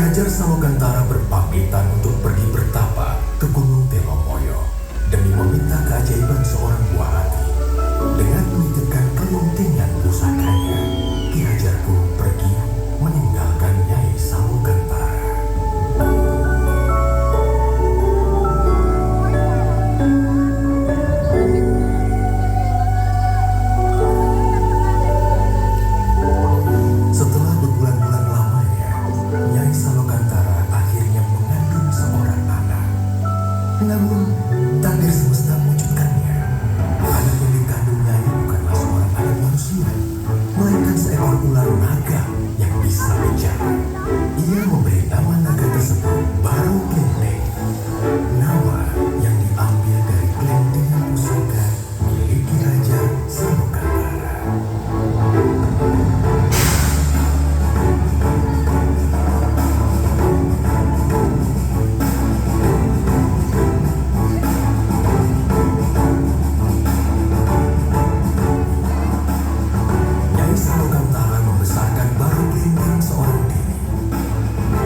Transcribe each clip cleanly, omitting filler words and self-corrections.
Hajar Salokantara berpamitan untuk pergi bertapa ke Gunung Telomoyo demi meminta keajaiban seorang buah hati. Dengan menitipkan kelintingan pusakanya, Ki Hajar pun pergi meninggalkan Nyai Salokantara. Setelah berbulan-bulan lamanya, Nyai Salokantara akhirnya mengandung seorang anak. Namun, takdir semesta mewujudkannya. Anak yang dikandung Nyai bukanlah seorang anak manusia, melainkan seekor ular naga yang bisa bicara. Ia memberi nama naga tersebut Baru Klenteng, nama yang diambil dari kelentingan pusaka milik Ki Hajar Salokantara. Nyai Salokantara membesarkan Baru Klenteng seorang diri.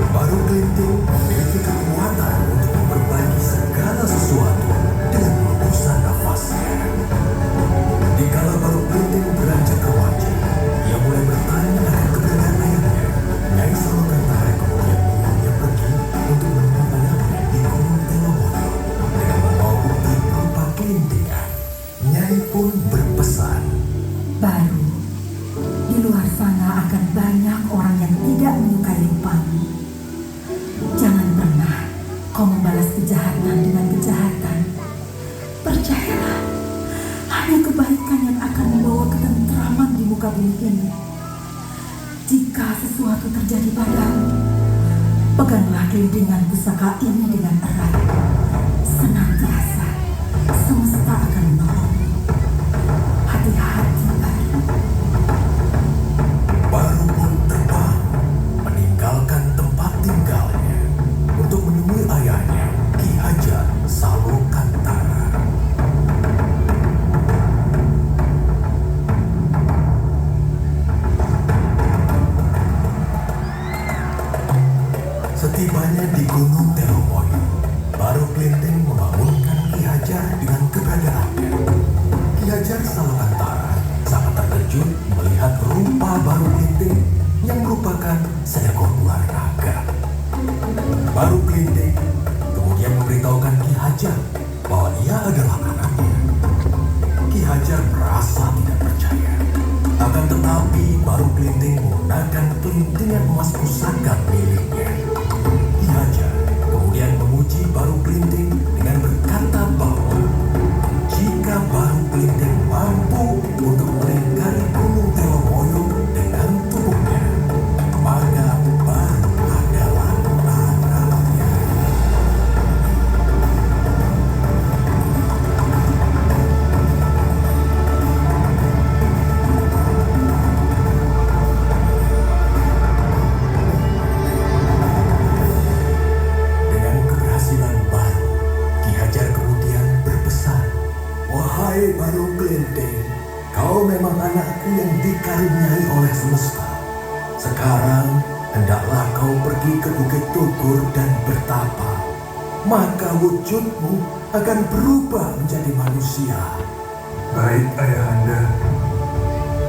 Baru Klenteng memiliki kekuatan untuk memperbaiki segala sesuatu dengan hembusan nafasnya. Dikala Baru Klenteng beranjak remaja, ia mulai bertanya akan keberadaan ayahnya. Nyai Salokantara kemudian mengajak pergi untuk menemui ayahnya di Gunung Telomoyo dengan membawa bukti berupa kelintingan. Nyai pun berpesan, Baru, di luar sana akan banyak orang yang tidak menyukai rupamu. Jangan pernah kau membalas kejahatan dengan kejahatan. Percayalah, hanya kebaikan yang akan membawa ketentraman di muka bumi ini. Jika sesuatu terjadi padamu, peganglah kelintingan pusaka ini dengan erat. Senantiasa, semesta akan menolongmu. Hati-hati, Baru. Baru pun terbang meninggalkan tempat tinggalnya untuk menemui ayahnya Ki Hajar Salokantara. Setibanya di Gunung Telomoyo, Baru Klenteng membangunkan Ki Hajar dengan keberadaannya. Ki Hajar Salokantara sangat terkejut melihat rupa Baru Klenteng yang merupakan seekor ular naga. Baru Klenteng kemudian memberitahukan Ki Hajar bahwa ia adalah anaknya. Ki Hajar merasa tidak percaya. Akan tetapi Baru Klenteng menggunakan kelintingan emas pusaka miliknya. Ki Hajar kemudian memuji Baru Klenteng dengan berkata bahwa jika Baru Klenteng mampu untuk melingkari Gunung Telomoyo dengan tubuhnya, maka Baru adalah anaknya. Dengan keberhasilan Baru, Ki Hajar kemudian berpesan, "Wahai Baru Klenteng, kau memang anakku yang dikaruniai oleh semesta. Sekarang, hendaklah kau pergi ke Bukit Tugur dan bertapa. Maka wujudmu akan berubah menjadi manusia." Baik, Ayahanda.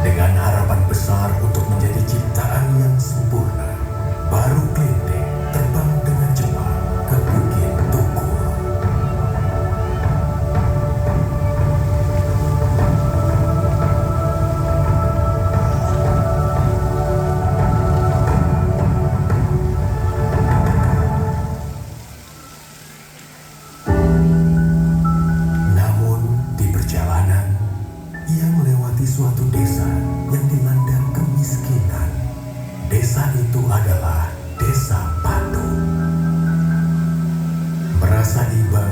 Dengan harapan besar untuk menjadi ciptaan yang sempurna, Baru Klenteng terbang dengan cepat ke Bukit Tugur. Namun di perjalanan, ia melewati suatu desa yang dilanda kemiskinan. Desa itu adalah Desa Patu. Merasa iba,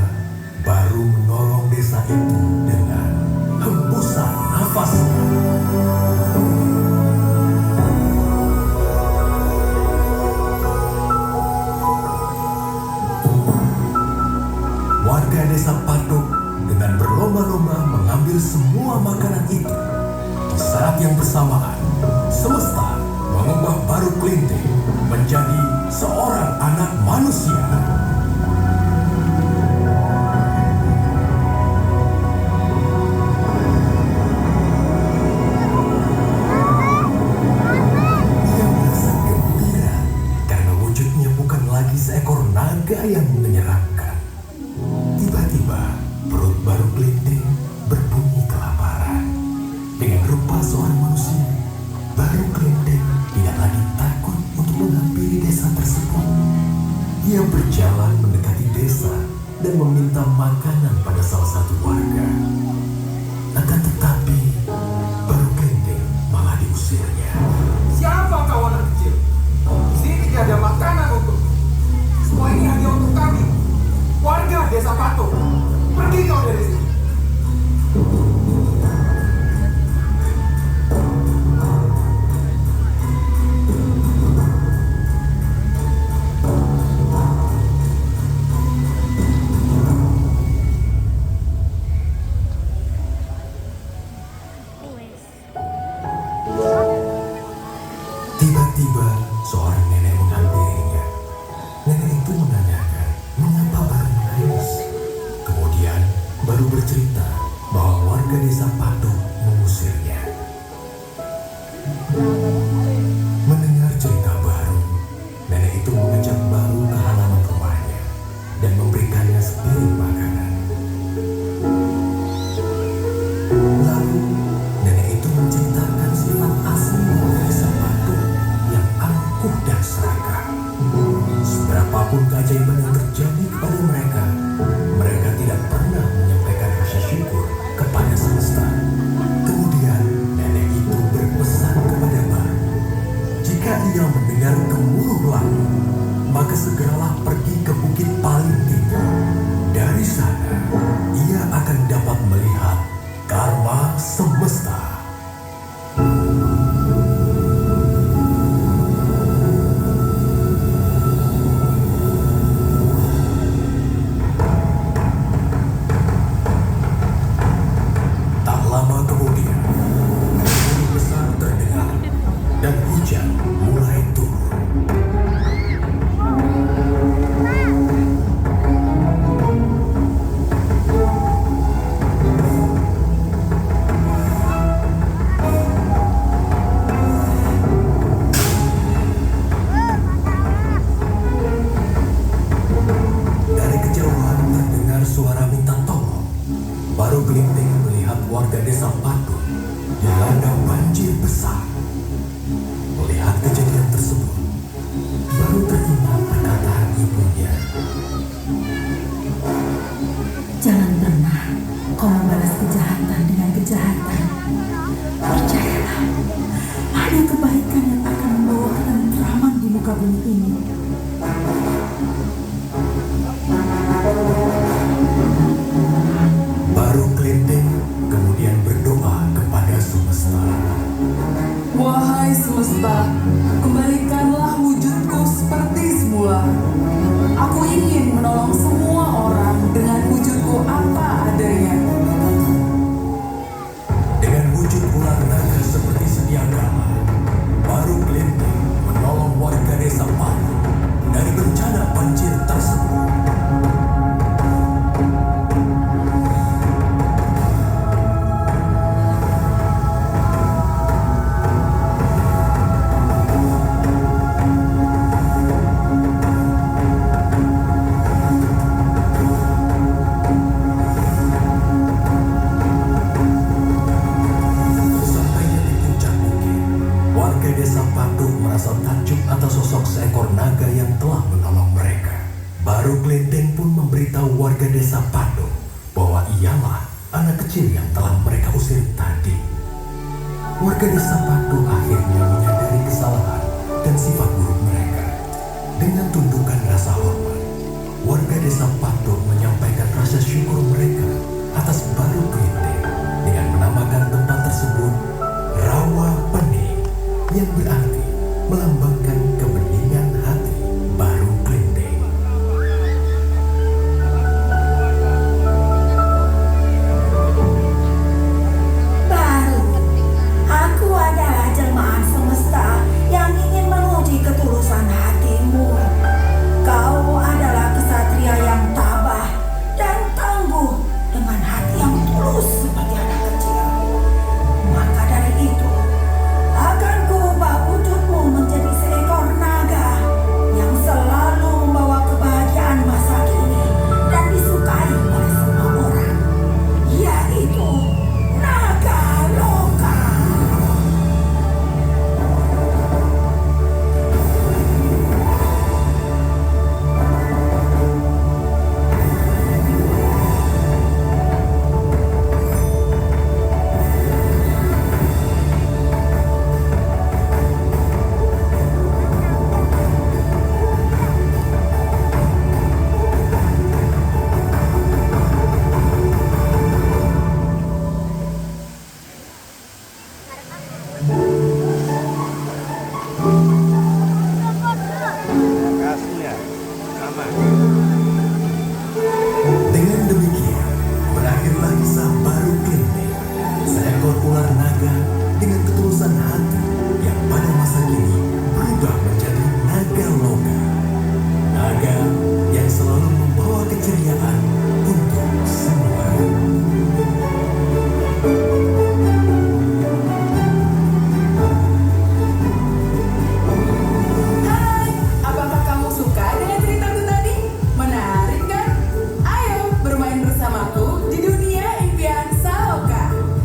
Baru menolong desa itu dengan hembusan nafasnya. Warga desa Patuk dengan berlomba-lomba mengambil semua makanan itu. Di saat yang bersamaan, semesta mengubah Baru Klenteng menjadi seorang naga yang menyeramkan. Tiba-tiba perut Baru Kelinting berbunyi kelaparan. Dengan rupa seorang manusia, Baru Kelinting tidak lagi takut untuk menghampiri desa tersebut. Ia berjalan mendekati desa dan meminta makanan pada salah satu warga. Akan tetapi, Baru Kelinting malah diusirnya. Siapa kau anak kecil? Di sini tidak ada makanan untuk. Semua ini hanya untuk kami, warga desa Patung. Pergi kau dari sini. Tiba-tiba seorang nenek menghampirinya. Nenek itu menanyakan mengapa Baru menangis. Kemudian Baru bercerita bahwa warga desa Patung mengusirnya. Mendengar cerita Baru, nenek itu mengajak Baru ke halaman rumahnya dan memberikannya sepiring makanan. Lalu nenek itu menceritakan sifat asli warga desa Patung yang angkuh dan serakah. Seberapapun keajaiban yang terjadi kepada mereka, mereka tidak pernah menyampaikan rasa syukur kepada semesta. Kemudian nenek itu berpesan kepada Baru, jika ia mendengar gemuruh langit, maka segeralah pergi ke bukit paling tinggi. Dari sana, ia akan dapat melihat karma semesta. Tak lama kemudian, gunung besar terdengar dan hujan mulai turun. Dari kejauhan terdengar suara minta tolong. Baru Kelinting melihat warga desa Patung dilanda banjir besar. Melihat kejadian tersebut, Baru teringat perkataan ibunya. Jangan pernah kau membalas kejahatan dengan kejahatan. Percayalah, ada kebaikan yang akan membawa ketentraman di muka bumi ini. Baru Kelinting kemudian berdoa kepada semesta. Wahai semesta, kembalikanlah wujudku seperti semula. Aku ingin menolong semua orang dengan wujudku apa adanya. Dengan wujud ular naga seperti sedia kala, Baru Kelinting menolong warga desa Patung dari bencana banjir tersebut. Sesampainya di puncak bukit, warga desa Patung merasa takjub atas sosok seekor naga yang telah menolong mereka. Baru Kelinting pun memberitahu warga desa Patung bahwa ialah anak kecil yang telah mereka usir tadi. Warga desa Patung akhirnya menyadari kesalahan dan sifat buruk mereka. Dengan tundukan rasa hormat, warga desa Patung